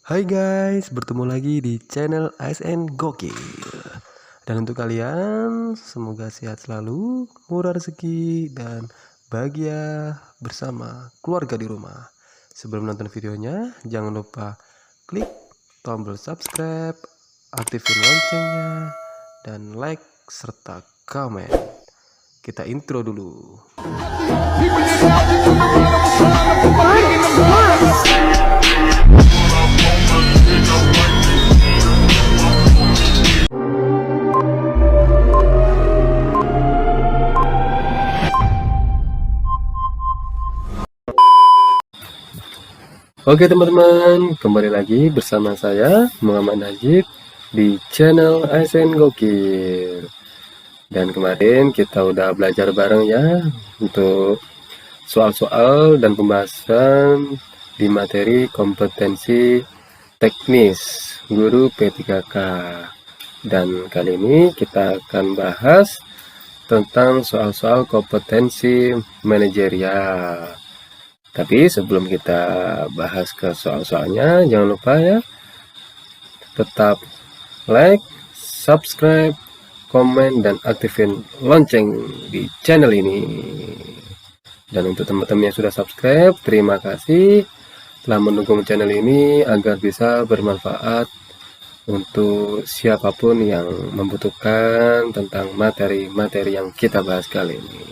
Hai guys, bertemu lagi di channel ASN Gokil. Dan untuk kalian, semoga sehat selalu, murah rezeki, dan bahagia bersama keluarga di rumah. Sebelum nonton videonya, jangan lupa klik tombol subscribe, aktifin loncengnya, dan like serta komen. Kita intro dulu. Oke teman-teman, kembali lagi bersama saya Muhammad Najib di channel ASN Gokil. Dan kemarin kita udah belajar bareng ya untuk soal-soal dan pembahasan di materi kompetensi teknis guru P3K. Dan kali ini kita akan bahas tentang soal-soal kompetensi manajerial. Tapi sebelum kita bahas ke soal-soalnya, jangan lupa ya, tetap like, subscribe, komen, dan aktifin lonceng di channel ini. Dan untuk teman-teman yang sudah subscribe, terima kasih telah mendukung channel ini agar bisa bermanfaat untuk siapapun yang membutuhkan tentang materi-materi yang kita bahas kali ini.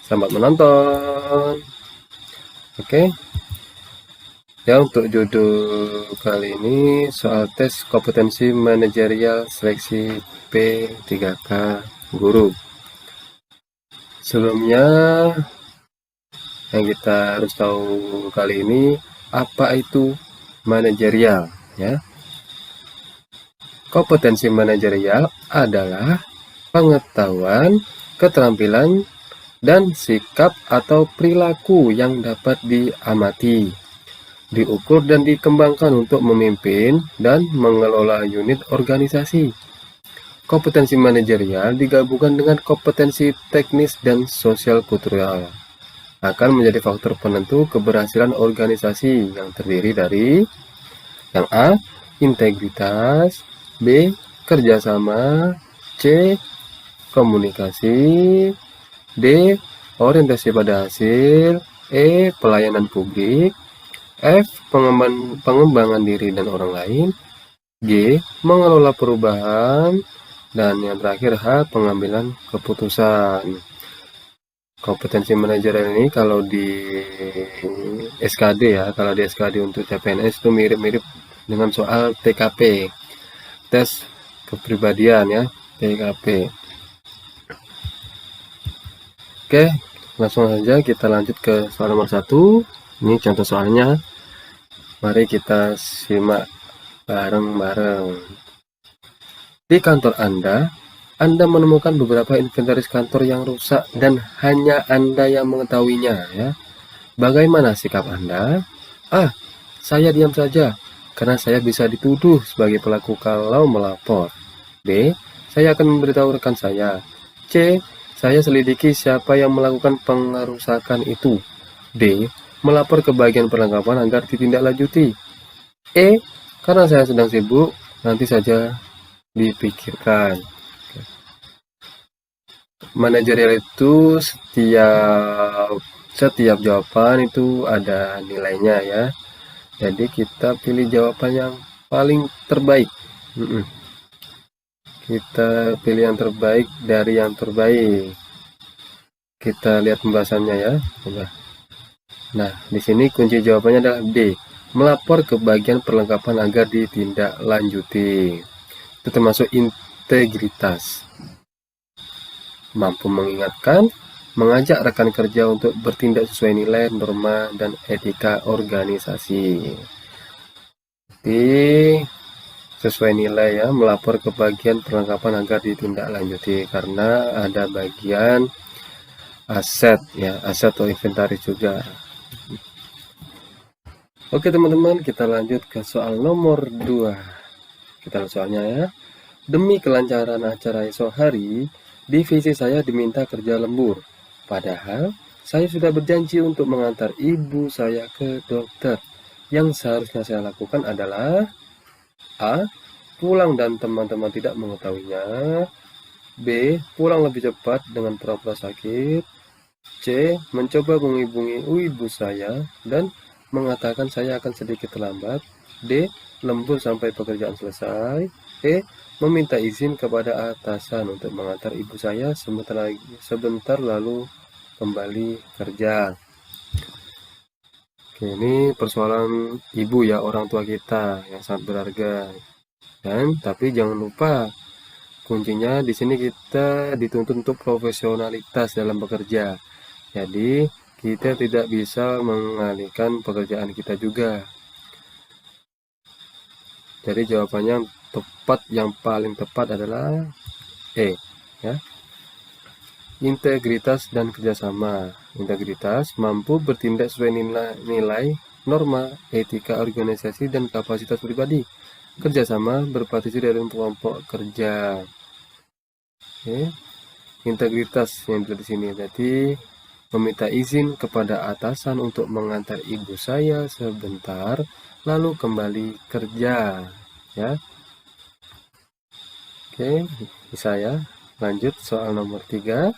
Selamat menonton. Oke. Ya, untuk judul kali ini soal tes kompetensi manajerial seleksi P3K guru. Sebelumnya yang kita harus tahu kali ini apa itu manajerial ya. Kompetensi manajerial adalah pengetahuan, keterampilan, dan sikap atau perilaku yang dapat diamati, diukur dan dikembangkan untuk memimpin dan mengelola unit organisasi. Kompetensi manajerial digabungkan dengan kompetensi teknis dan sosial kultural. Akan menjadi faktor penentu keberhasilan organisasi yang terdiri dari yang A. Integritas, B. Kerjasama, C. Komunikasi, D. Orientasi pada hasil, E. Pelayanan publik, F. Pengembangan diri dan orang lain, G. Mengelola perubahan, dan yang terakhir H. Pengambilan keputusan. Kompetensi manajerial ini kalau di SKD ya, kalau di SKD untuk CPNS itu mirip-mirip dengan soal TKP, tes kepribadian ya, TKP. Oke, langsung saja kita lanjut ke soal nomor 1. Ini contoh soalnya. Mari kita simak bareng-bareng. Di kantor Anda menemukan beberapa inventaris kantor yang rusak dan hanya Anda yang mengetahuinya ya. Bagaimana sikap Anda? A. Saya diam saja karena saya bisa dituduh sebagai pelaku kalau melapor. B. Saya akan memberitahu rekan saya. C. Saya selidiki siapa yang melakukan pengerusakan itu. D. Melapor ke bagian perlengkapan agar ditindaklanjuti. E. Karena saya sedang sibuk, nanti saja dipikirkan. Manajerial itu setiap jawaban itu ada nilainya ya. Jadi kita pilih jawaban yang paling terbaik. Kita pilih yang terbaik dari yang terbaik. Kita lihat pembahasannya ya. Nah, di sini kunci jawabannya adalah D. Melapor ke bagian perlengkapan agar ditindaklanjuti. Itu termasuk integritas. Mampu mengingatkan, mengajak rekan kerja untuk bertindak sesuai nilai, norma, dan etika organisasi. Jadi sesuai nilai ya, melapor ke bagian perlengkapan agar ditindaklanjuti karena ada bagian aset ya, aset atau inventaris juga. Oke teman-teman, kita lanjut ke soal nomor 2. Kita lihat soalnya ya. Demi kelancaran acara esok hari, divisi saya diminta kerja lembur. Padahal saya sudah berjanji untuk mengantar ibu saya ke dokter. Yang seharusnya saya lakukan adalah A. Pulang dan teman-teman tidak mengetahuinya. B. Pulang lebih cepat dengan pura-pura sakit. C. Mencoba menghubungi ibu saya dan mengatakan saya akan sedikit terlambat. D. Lembur sampai pekerjaan selesai. E. Meminta izin kepada atasan untuk mengantar ibu saya sebentar lalu kembali kerja. Oke, ini persoalan ibu ya, orang tua kita yang sangat berharga. Dan tapi jangan lupa kuncinya di sini kita dituntut untuk profesionalitas dalam bekerja. Jadi kita tidak bisa mengalihkan pekerjaan kita juga. Jadi jawabannya yang paling tepat adalah E, ya. Integritas dan kerjasama. Integritas mampu bertindak sesuai nilai, norma, etika organisasi dan kapasitas pribadi. Kerjasama berpartisipasi dalam kelompok kerja. Oke. Integritas yang di sini tadi meminta izin kepada atasan untuk mengantar ibu saya sebentar lalu kembali kerja, ya. Oke, bisa ya. Lanjut soal nomor 3.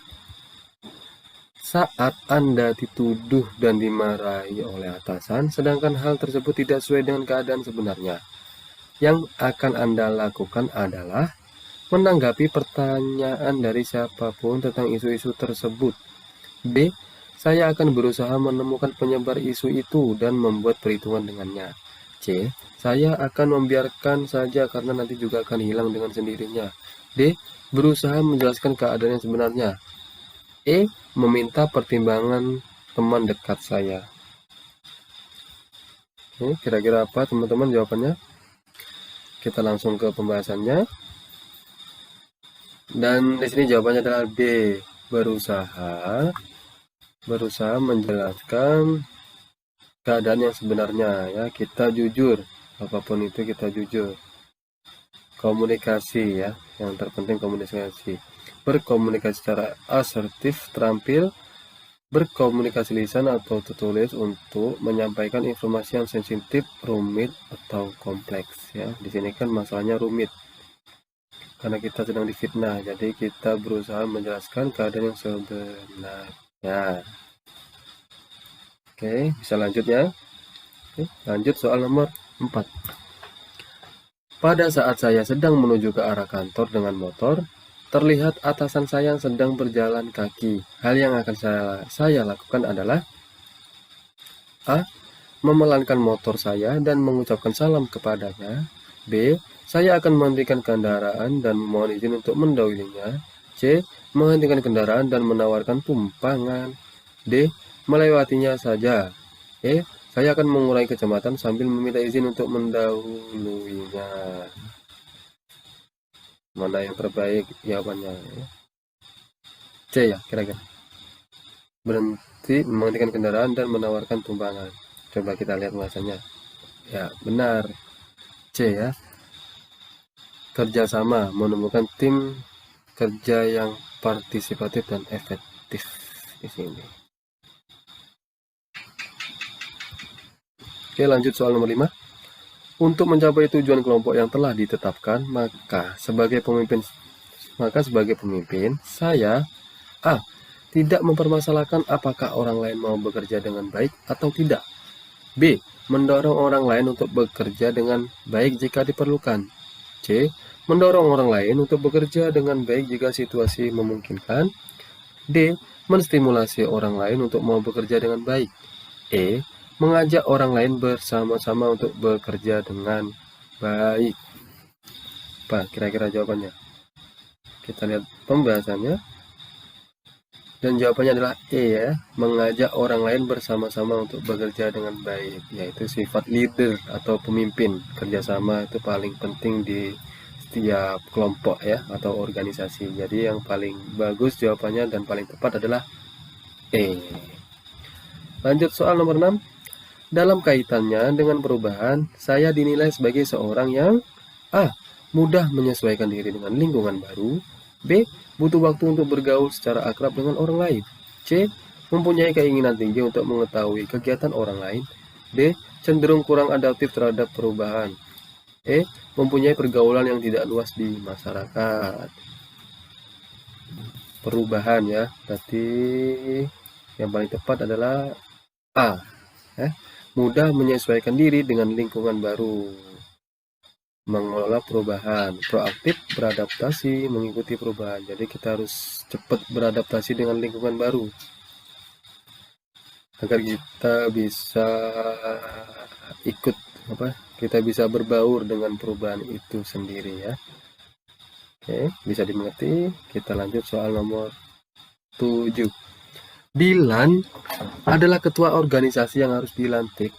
Saat Anda dituduh dan dimarahi oleh atasan, sedangkan hal tersebut tidak sesuai dengan keadaan sebenarnya, yang akan Anda lakukan adalah menanggapi pertanyaan dari siapapun tentang isu-isu tersebut. B. Saya akan berusaha menemukan penyebar isu itu dan membuat perhitungan dengannya. C. Saya akan membiarkan saja karena nanti juga akan hilang dengan sendirinya. D. Berusaha menjelaskan keadaan yang sebenarnya. E. Meminta pertimbangan teman dekat saya. Oke, kira-kira apa teman-teman jawabannya? Kita langsung ke pembahasannya. Dan di sini jawabannya adalah B. Berusaha menjelaskan keadaan yang sebenarnya, ya. Kita jujur, apapun itu kita jujur. Komunikasi, ya, yang terpenting komunikasi. Berkomunikasi secara asertif, terampil berkomunikasi lisan atau tertulis untuk menyampaikan informasi yang sensitif, rumit atau kompleks, ya. Di sini kan masalahnya rumit karena kita sedang difitnah, jadi kita berusaha menjelaskan keadaan yang sebenarnya. Oke, bisa lanjut ya. Oke, lanjut soal nomor 4. Pada saat saya sedang menuju ke arah kantor dengan motor, terlihat atasan saya yang sedang berjalan kaki. Hal yang akan saya lakukan adalah A. Memelankan motor saya dan mengucapkan salam kepadanya. B. Saya akan menghentikan kendaraan dan memohon izin untuk mendahulunya. C. Menghentikan kendaraan dan menawarkan tumpangan. D. Melewatinya saja. E. Saya akan mengurangi kecepatan sambil meminta izin untuk mendahulunya. Mana yang terbaik jawabannya? C ya, kira-kira. Berhenti, menghentikan kendaraan dan menawarkan tumpangan. Coba kita lihat bahasanya. Ya, benar. C ya. Kerjasama, menemukan tim kerja yang partisipatif dan efektif di sini. Oke, lanjut soal nomor 5. Untuk mencapai tujuan kelompok yang telah ditetapkan, maka sebagai pemimpin, saya A. Tidak mempermasalahkan apakah orang lain mau bekerja dengan baik atau tidak. B. Mendorong orang lain untuk bekerja dengan baik jika diperlukan. C. Mendorong orang lain untuk bekerja dengan baik jika situasi memungkinkan. D. Menstimulasi orang lain untuk mau bekerja dengan baik. E. Mengajak orang lain bersama-sama untuk bekerja dengan baik. Apa kira-kira jawabannya? Kita lihat pembahasannya. Dan jawabannya adalah E ya. Mengajak orang lain bersama-sama untuk bekerja dengan baik. Yaitu sifat leader atau pemimpin. Kerjasama itu paling penting di setiap kelompok ya, atau organisasi. Jadi yang paling bagus jawabannya dan paling tepat adalah E. Lanjut soal nomor 6. Dalam kaitannya dengan perubahan, saya dinilai sebagai seorang yang A. Mudah menyesuaikan diri dengan lingkungan baru. B. Butuh waktu untuk bergaul secara akrab dengan orang lain. C. Mempunyai keinginan tinggi untuk mengetahui kegiatan orang lain. D. cenderung kurang adaptif terhadap perubahan. E. Mempunyai pergaulan yang tidak luas di masyarakat. Perubahan ya, berarti yang paling tepat adalah A. Mudah menyesuaikan diri dengan lingkungan baru. Mengelola perubahan, proaktif beradaptasi mengikuti perubahan. Jadi kita harus cepat beradaptasi dengan lingkungan baru agar kita bisa ikut kita bisa berbaur dengan perubahan itu sendiri ya. Oke, bisa dimengerti. Kita lanjut soal nomor 7. Dilan adalah ketua organisasi yang harus dilantik.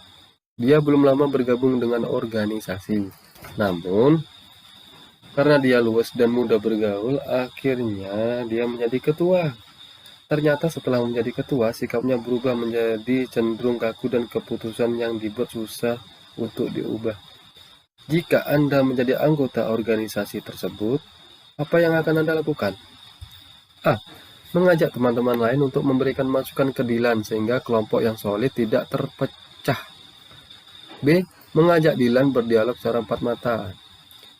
Dia belum lama bergabung dengan organisasi. Namun, karena dia luas dan mudah bergaul, akhirnya dia menjadi ketua. Ternyata setelah menjadi ketua, sikapnya berubah menjadi cenderung kaku dan keputusan yang dibuat susah untuk diubah. Jika Anda menjadi anggota organisasi tersebut, apa yang akan Anda lakukan? A. Mengajak teman-teman lain untuk memberikan masukan ke Dilan sehingga kelompok yang solid tidak terpecah. B. Mengajak Dilan berdialog secara empat mata.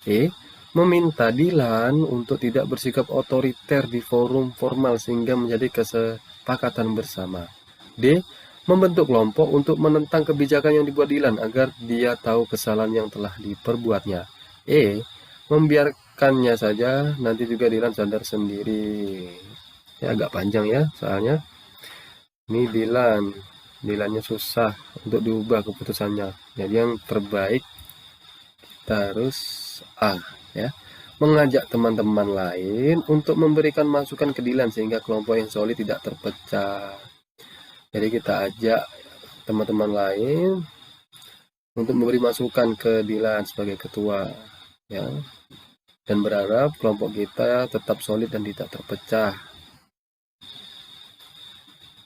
E. Meminta Dilan untuk tidak bersikap otoriter di forum formal sehingga menjadi kesepakatan bersama. D. Membentuk kelompok untuk menentang kebijakan yang dibuat Dilan agar dia tahu kesalahan yang telah diperbuatnya. E. Membiarkannya saja, nanti juga Dilan sadar sendiri. Ya agak panjang ya soalnya. Ini Dilannya susah untuk diubah keputusannya. Jadi yang terbaik kita harus A ya. Mengajak teman-teman lain untuk memberikan masukan ke Dilan sehingga kelompok yang solid tidak terpecah. Jadi kita ajak teman-teman lain untuk memberi masukan ke Dilan sebagai ketua ya. Dan berharap kelompok kita tetap solid dan tidak terpecah.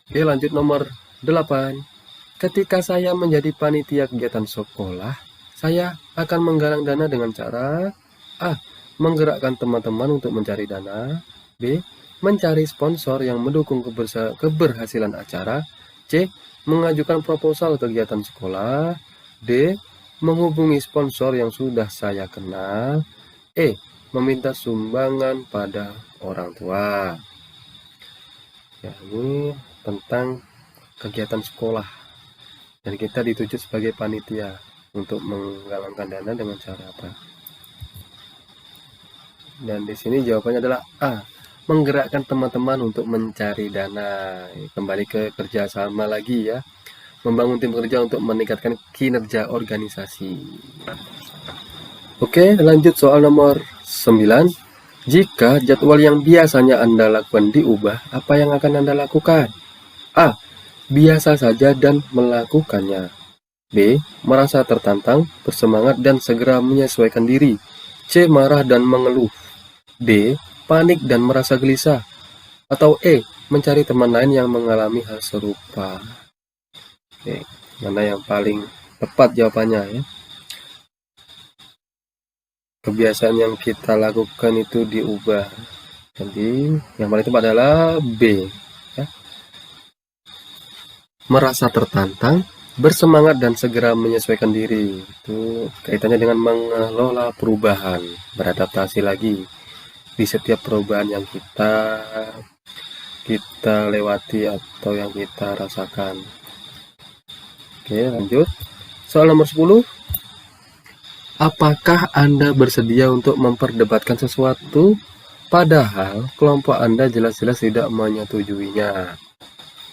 Oke, lanjut nomor 8. Ketika saya menjadi panitia kegiatan sekolah, saya akan menggalang dana dengan cara A. Menggerakkan teman-teman untuk mencari dana. B. Mencari sponsor yang mendukung keberhasilan acara. C. Mengajukan proposal kegiatan sekolah. D. Menghubungi sponsor yang sudah saya kenal. E. Meminta sumbangan pada orang tua. Ya, ini tentang kegiatan sekolah. Dan kita dituju sebagai panitia untuk menggalangkan dana dengan cara apa? Dan di sini jawabannya adalah A. Menggerakkan teman-teman untuk mencari dana. Kembali ke kerjasama lagi ya. Membangun tim kerja untuk meningkatkan kinerja organisasi. Oke, lanjut soal nomor 9. Jika jadwal yang biasanya Anda lakukan diubah, apa yang akan Anda lakukan? A. Biasa saja dan melakukannya. B. Merasa tertantang, bersemangat, dan segera menyesuaikan diri. C. Marah dan mengeluh. D. Panik dan merasa gelisah. Atau E. Mencari teman lain yang mengalami hal serupa. Oke, mana yang paling tepat jawabannya ya? Kebiasaan yang kita lakukan itu diubah. Jadi yang paling tepat adalah B ya. Merasa tertantang, bersemangat, dan segera menyesuaikan diri. Itu kaitannya dengan mengelola perubahan, beradaptasi lagi di setiap perubahan yang kita lewati atau yang kita rasakan. Oke, lanjut. Soal nomor 10. Apakah Anda bersedia untuk memperdebatkan sesuatu padahal kelompok Anda jelas-jelas tidak menyetujuinya?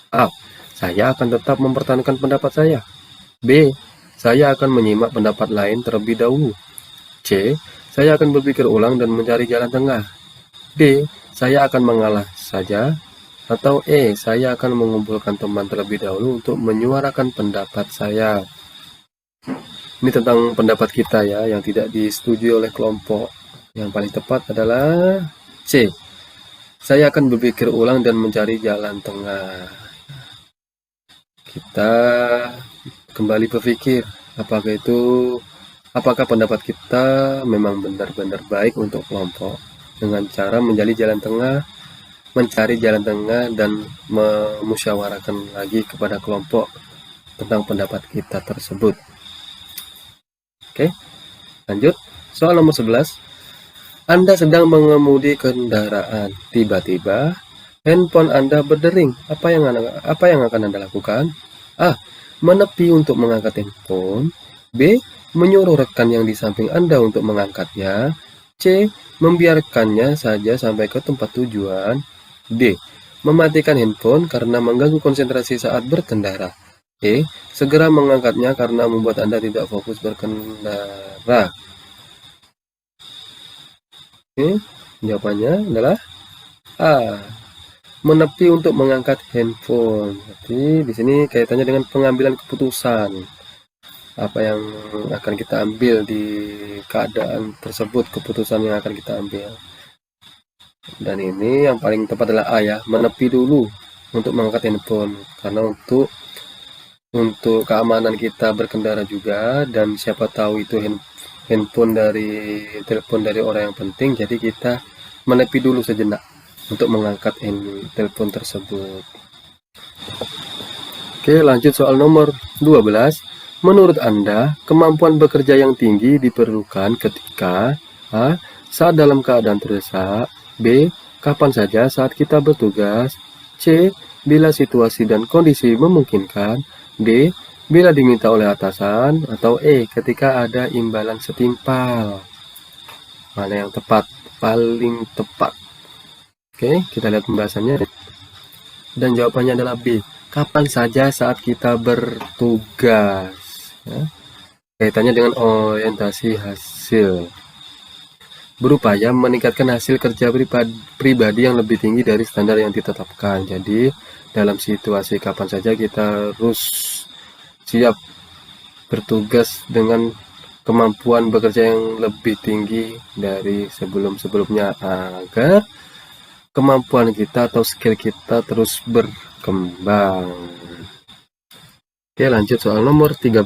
A. Saya akan tetap mempertahankan pendapat saya. B. Saya akan menyimak pendapat lain terlebih dahulu. C. Saya akan berpikir ulang dan mencari jalan tengah. D. Saya akan mengalah saja. Atau E. Saya akan mengumpulkan teman terlebih dahulu untuk menyuarakan pendapat saya. Ini tentang pendapat kita ya, yang tidak disetujui oleh kelompok. Yang paling tepat adalah C. Saya akan berpikir ulang dan mencari jalan tengah. Kita kembali berpikir, apakah pendapat kita memang benar-benar baik untuk kelompok, dengan cara mencari jalan tengah dan memusyawarahkan lagi kepada kelompok tentang pendapat kita tersebut. Oke, lanjut. Soal nomor 11. Anda sedang mengemudi kendaraan. Tiba-tiba handphone Anda berdering. Apa yang akan Anda lakukan? A. Menepi untuk mengangkat handphone. B. Menyuruh rekan yang di samping Anda untuk mengangkatnya. C. Membiarkannya saja sampai ke tempat tujuan. D. Mematikan handphone karena mengganggu konsentrasi saat berkendara. E. Segera mengangkatnya karena membuat Anda tidak fokus berkendara. Oke, jawabannya adalah A. Menepi untuk mengangkat handphone. Jadi di sini kaitannya dengan pengambilan keputusan. Apa yang akan kita ambil di keadaan tersebut, keputusan yang akan kita ambil. Dan ini yang paling tepat adalah A ya, menepi dulu untuk mengangkat handphone. Karena untuk keamanan kita berkendara juga, dan siapa tahu itu telepon dari orang yang penting, jadi kita menepi dulu sejenak untuk mengangkat telepon tersebut. Oke, lanjut soal nomor 12. Menurut Anda, kemampuan bekerja yang tinggi diperlukan ketika A. Saat dalam keadaan terdesak. B. Kapan saja saat kita bertugas. C. Bila situasi dan kondisi memungkinkan. D. Bila diminta oleh atasan. Atau E. Ketika ada imbalan setimpal. Mana yang tepat? Paling tepat. Oke, kita lihat pembahasannya. Dan jawabannya adalah B. Kapan saja saat kita bertugas. Ya. Kaitannya dengan orientasi hasil. Berupaya meningkatkan hasil kerja pribadi yang lebih tinggi dari standar yang ditetapkan. Jadi, dalam situasi kapan saja kita harus siap bertugas dengan kemampuan bekerja yang lebih tinggi dari sebelum-sebelumnya agar kemampuan kita atau skill kita terus berkembang. Oke, lanjut soal nomor 13.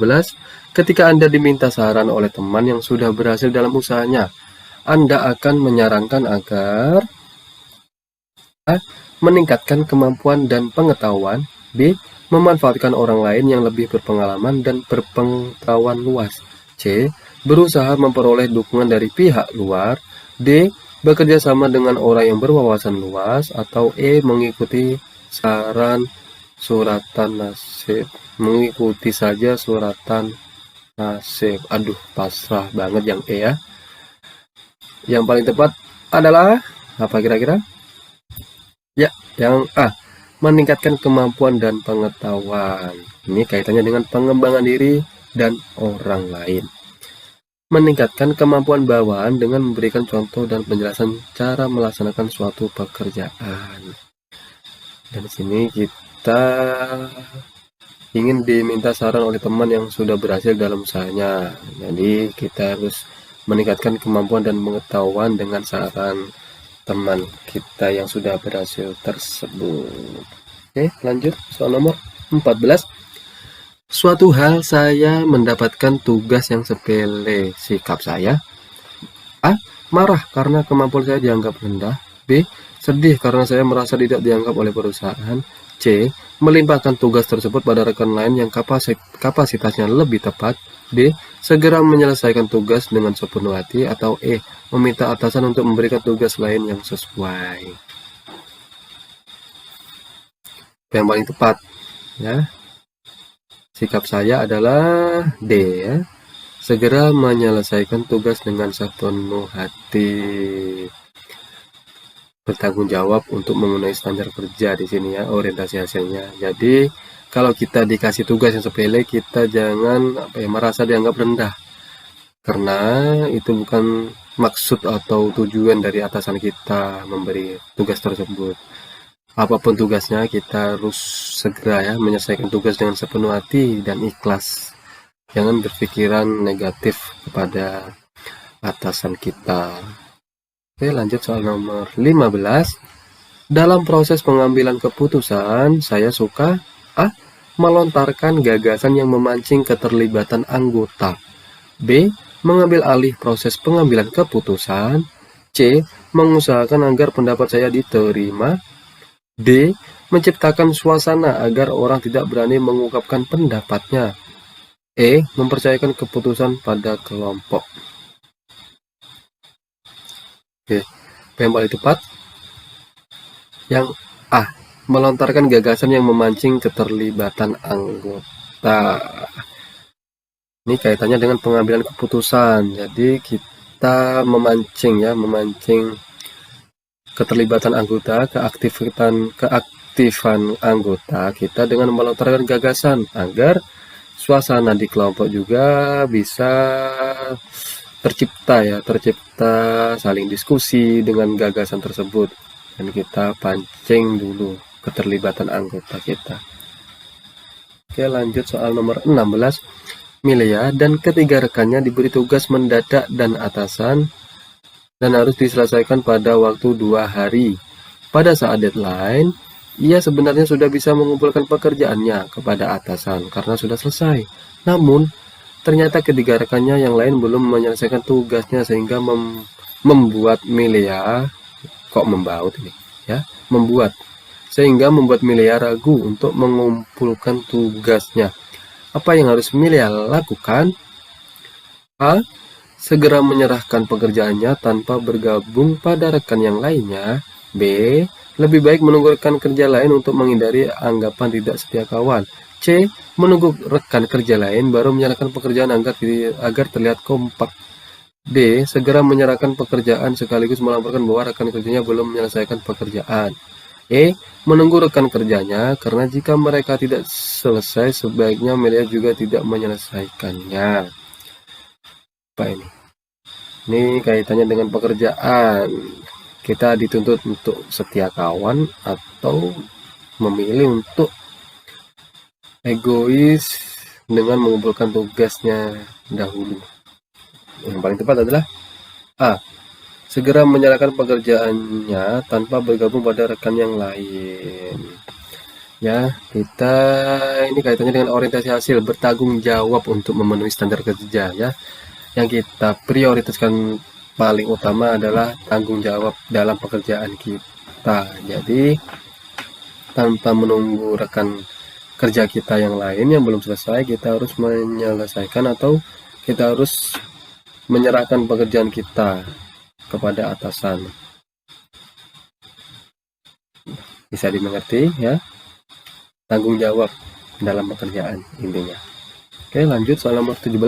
Ketika Anda diminta saran oleh teman yang sudah berhasil dalam usahanya, Anda akan menyarankan agar A. Meningkatkan kemampuan dan pengetahuan. B. Memanfaatkan orang lain yang lebih berpengalaman dan berpengetahuan luas. C. Berusaha memperoleh dukungan dari pihak luar. D. Bekerja sama dengan orang yang berwawasan luas. Atau E. Mengikuti saran suratan nasib. Mengikuti saja suratan nasib. Aduh, pasrah banget yang E ya. Yang paling tepat adalah apa kira-kira? Ya, yang A. Meningkatkan kemampuan dan pengetahuan. Ini kaitannya dengan pengembangan diri dan orang lain. Meningkatkan kemampuan bawahan dengan memberikan contoh dan penjelasan cara melaksanakan suatu pekerjaan. Dan di sini kita ingin diminta saran oleh teman yang sudah berhasil dalam usahanya. Jadi kita harus meningkatkan kemampuan dan pengetahuan dengan saran teman kita yang sudah berhasil tersebut. Oke, lanjut soal nomor 14. Suatu hal saya mendapatkan tugas yang sepele. Sikap saya: A. Marah karena kemampuan saya dianggap rendah. B. Sedih karena saya merasa tidak dianggap oleh perusahaan. C. Melimpahkan tugas tersebut pada rekan lain yang kapasitasnya lebih tepat. D. Segera menyelesaikan tugas dengan sepenuh hati. Atau E. Meminta atasan untuk memberikan tugas lain yang sesuai. Yang paling tepat ya, sikap saya adalah D ya. Segera menyelesaikan tugas dengan sepenuh hati. Bertanggung jawab untuk memenuhi standar kerja di sini ya, orientasi hasilnya. Jadi kalau kita dikasih tugas yang sepele, kita jangan merasa dianggap rendah. Karena itu bukan maksud atau tujuan dari atasan kita memberi tugas tersebut. Apapun tugasnya, kita harus segera ya menyelesaikan tugas dengan sepenuh hati dan ikhlas. Jangan berpikiran negatif kepada atasan kita. Oke, lanjut soal nomor 15. Dalam proses pengambilan keputusan, saya suka A. Melontarkan gagasan yang memancing keterlibatan anggota. B. Mengambil alih proses pengambilan keputusan. C. Mengusahakan agar pendapat saya diterima. D. Menciptakan suasana agar orang tidak berani mengungkapkan pendapatnya. E. Mempercayakan keputusan pada kelompok. Oke, yang paling tepat yang A. Melontarkan gagasan yang memancing keterlibatan anggota. Ini kaitannya dengan pengambilan keputusan. Jadi kita memancing keterlibatan anggota, keaktifan anggota kita dengan melontarkan gagasan agar suasana di kelompok juga bisa tercipta saling diskusi dengan gagasan tersebut, dan kita pancing dulu keterlibatan anggota kita. Oke, lanjut soal nomor 16. Milea dan ketiga rekannya diberi tugas mendadak dan atasan dan harus diselesaikan pada waktu 2 hari. Pada saat deadline, ia sebenarnya sudah bisa mengumpulkan pekerjaannya kepada atasan karena sudah selesai. Namun, ternyata ketiga rekannya yang lain belum menyelesaikan tugasnya sehingga membuat Milea membuat Milea ragu untuk mengumpulkan tugasnya. Apa yang harus Milea lakukan? A. Segera menyerahkan pekerjaannya tanpa bergabung pada rekan yang lainnya. B. Lebih baik menunggu rekan kerja lain untuk menghindari anggapan tidak setia kawan. C. Menunggu rekan kerja lain baru menyerahkan pekerjaan agar terlihat kompak. D. Segera menyerahkan pekerjaan sekaligus melaporkan bahwa rekan kerjanya belum menyelesaikan pekerjaan. E. Menunggu rekan kerjanya karena jika mereka tidak selesai sebaiknya Milea juga tidak menyelesaikannya. Apa ini? Ini kaitannya dengan pekerjaan. Kita dituntut untuk setia kawan atau memilih untuk egois dengan mengumpulkan tugasnya dahulu. Yang paling tepat adalah A. Segera menyerahkan pekerjaannya tanpa bergabung pada rekan yang lain. Ya, ini kaitannya dengan orientasi hasil, bertanggung jawab untuk memenuhi standar kerja ya. Yang kita prioritaskan paling utama adalah tanggung jawab dalam pekerjaan kita. Jadi tanpa menunggu rekan kerja kita yang lain yang belum selesai, kita harus menyelesaikan atau kita harus menyerahkan pekerjaan kita kepada atasan. Bisa dimengerti ya, tanggung jawab dalam pekerjaan intinya. Oke, lanjut soal nomor 17.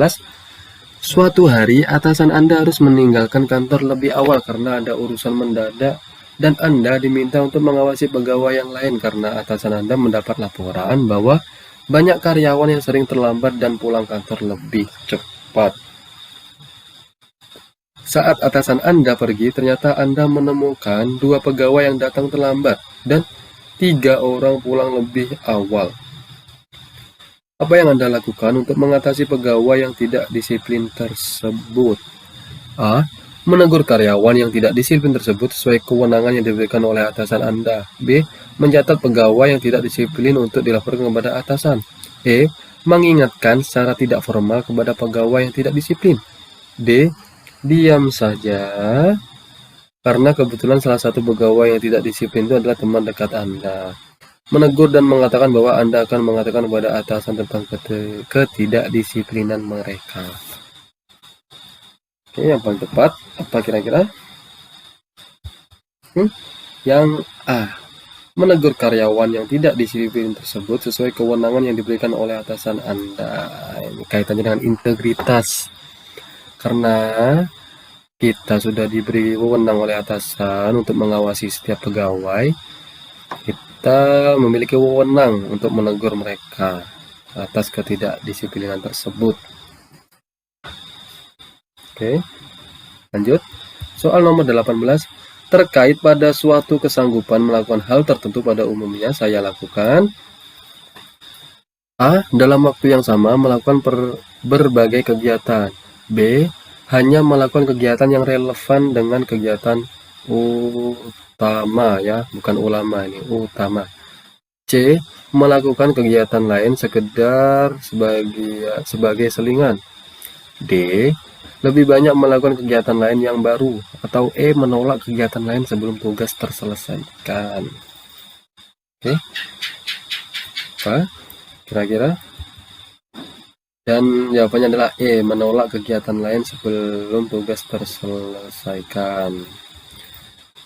Suatu hari atasan Anda harus meninggalkan kantor lebih awal karena ada urusan mendadak dan Anda diminta untuk mengawasi pegawai yang lain karena atasan Anda mendapat laporan bahwa banyak karyawan yang sering terlambat dan pulang kantor lebih cepat. Saat atasan Anda pergi, ternyata Anda menemukan 2 pegawai yang datang terlambat dan 3 orang pulang lebih awal. Apa yang Anda lakukan untuk mengatasi pegawai yang tidak disiplin tersebut? A. Menegur karyawan yang tidak disiplin tersebut sesuai kewenangan yang diberikan oleh atasan Anda. B. Mencatat pegawai yang tidak disiplin untuk dilaporkan kepada atasan. E. Mengingatkan secara tidak formal kepada pegawai yang tidak disiplin. D. Diam saja karena kebetulan salah satu pegawai yang tidak disiplin itu adalah teman dekat Anda. Menegur dan mengatakan bahwa Anda akan mengatakan kepada atasan tentang ketidakdisiplinan mereka. Oke, yang paling tepat apa kira-kira? Yang A. Menegur karyawan yang tidak disiplin tersebut sesuai kewenangan yang diberikan oleh atasan Anda. Ini kaitannya dengan integritas. Karena kita sudah diberi wewenang oleh atasan untuk mengawasi setiap pegawai, kita memiliki wewenang untuk menegur mereka atas ketidakdisiplinan tersebut. Oke, lanjut. Soal nomor 18. Terkait pada suatu kesanggupan melakukan hal tertentu pada umumnya saya lakukan. A. Dalam waktu yang sama melakukan berbagai kegiatan. B. Hanya melakukan kegiatan yang relevan dengan kegiatan utama ya, bukan ulama ini, utama. C. Melakukan kegiatan lain sekedar sebagai selingan. D. Lebih banyak melakukan kegiatan lain yang baru. Atau E. Menolak kegiatan lain sebelum tugas terselesaikan. Oke. Apa? Kira-kira? Dan jawabannya adalah E, menolak kegiatan lain sebelum tugas terselesaikan.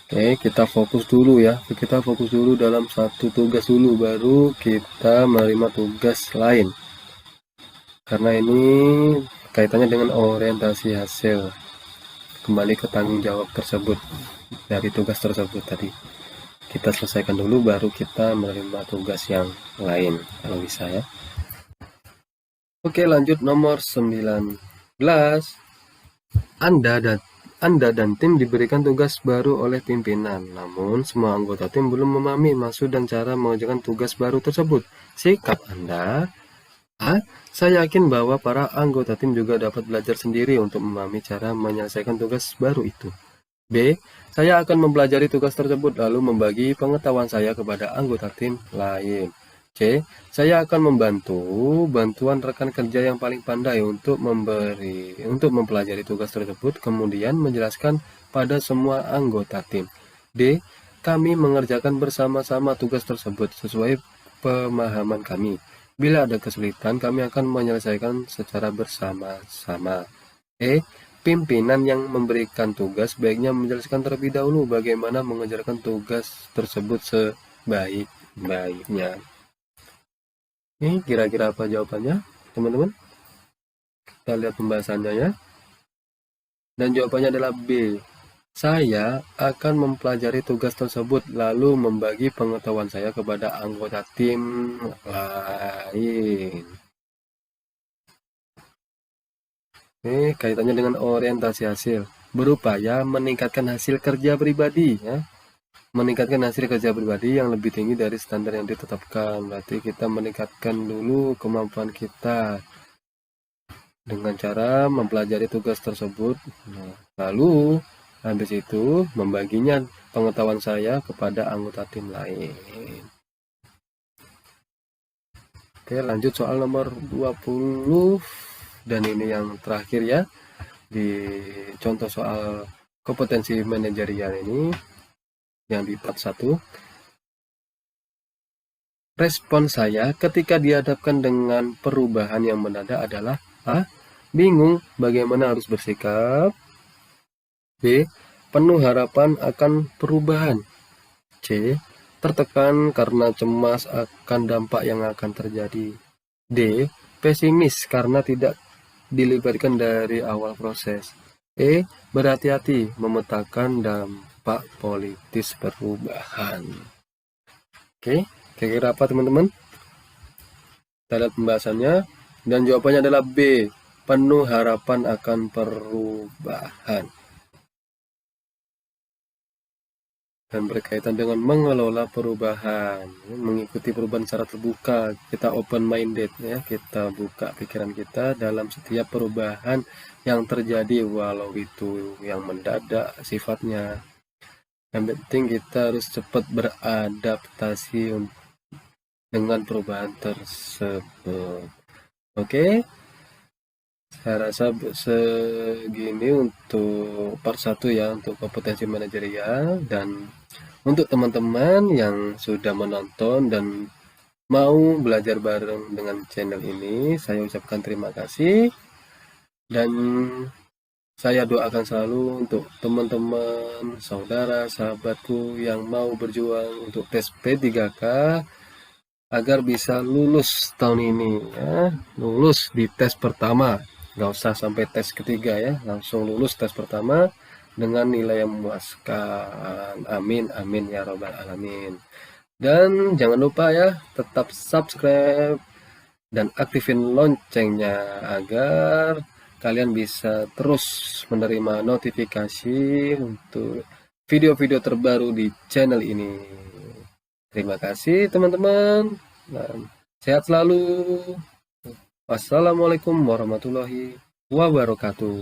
Oke, kita fokus dulu ya. Kita fokus dulu dalam satu tugas dulu, baru kita menerima tugas lain. Karena ini kaitannya dengan orientasi hasil. Kembali ke tanggung jawab tersebut dari tugas tersebut tadi. Kita selesaikan dulu, baru kita menerima tugas yang lain kalau bisa ya. Oke, lanjut nomor 19. Anda dan tim diberikan tugas baru oleh pimpinan, namun semua anggota tim belum memahami maksud dan cara mengerjakan tugas baru tersebut. Sikap Anda: A. Saya yakin bahwa para anggota tim juga dapat belajar sendiri untuk memahami cara menyelesaikan tugas baru itu. B. Saya akan mempelajari tugas tersebut lalu membagi pengetahuan saya kepada anggota tim lain. C. Saya akan membantu bantuan rekan kerja yang paling pandai untuk mempelajari tugas tersebut, kemudian menjelaskan pada semua anggota tim. D. Kami mengerjakan bersama-sama tugas tersebut sesuai pemahaman kami. Bila ada kesulitan, kami akan menyelesaikan secara bersama-sama. E. Pimpinan yang memberikan tugas baiknya menjelaskan terlebih dahulu bagaimana mengerjakan tugas tersebut sebaik-baiknya. Ini kira-kira apa jawabannya, teman-teman? Kita lihat pembahasannya ya. Dan jawabannya adalah B. Saya akan mempelajari tugas tersebut lalu membagi pengetahuan saya kepada anggota tim lain. Ini kaitannya dengan orientasi hasil. Berupaya meningkatkan hasil kerja pribadi ya. Meningkatkan hasil kerja pribadi yang lebih tinggi dari standar yang ditetapkan. Berarti kita meningkatkan dulu kemampuan kita dengan cara mempelajari tugas tersebut. Nah, lalu habis itu membaginya pengetahuan saya kepada anggota tim lain. Oke, lanjut soal nomor 20. Dan ini yang terakhir ya, di contoh soal kompetensi manajerial ini, yang di part 1. Respon saya ketika dihadapkan dengan perubahan yang mendadak adalah A. Bingung bagaimana harus bersikap. B. Penuh harapan akan perubahan. C. Tertekan karena cemas akan dampak yang akan terjadi. D. Pesimis karena tidak dilibatkan dari awal proses. E. Berhati-hati memetakan dampak politis perubahan. Oke, kira-kira apa teman-teman? Kita lihat pembahasannya. Dan jawabannya adalah B. Penuh harapan akan perubahan. Dan berkaitan dengan mengelola perubahan, mengikuti perubahan secara terbuka, kita open minded ya, kita buka pikiran kita dalam setiap perubahan yang terjadi, walau itu yang mendadak sifatnya. Yang penting kita harus cepat beradaptasi dengan perubahan tersebut. Oke, saya rasa segini untuk part 1 ya, untuk kompetensi manajerial. Dan untuk teman-teman yang sudah menonton dan mau belajar bareng dengan channel ini, saya ucapkan terima kasih. Dan saya doakan selalu untuk teman-teman, saudara, sahabatku yang mau berjuang untuk tes P3K agar bisa lulus tahun ini ya, lulus di tes pertama, nggak usah sampai tes ketiga ya, langsung lulus tes pertama dengan nilai yang memuaskan. Amin amin ya robbal alamin. Dan jangan lupa ya, tetap subscribe dan aktifin loncengnya agar kalian bisa terus menerima notifikasi untuk video-video terbaru di channel ini. Terima kasih teman-teman, dan sehat selalu. Wassalamualaikum warahmatullahi wabarakatuh.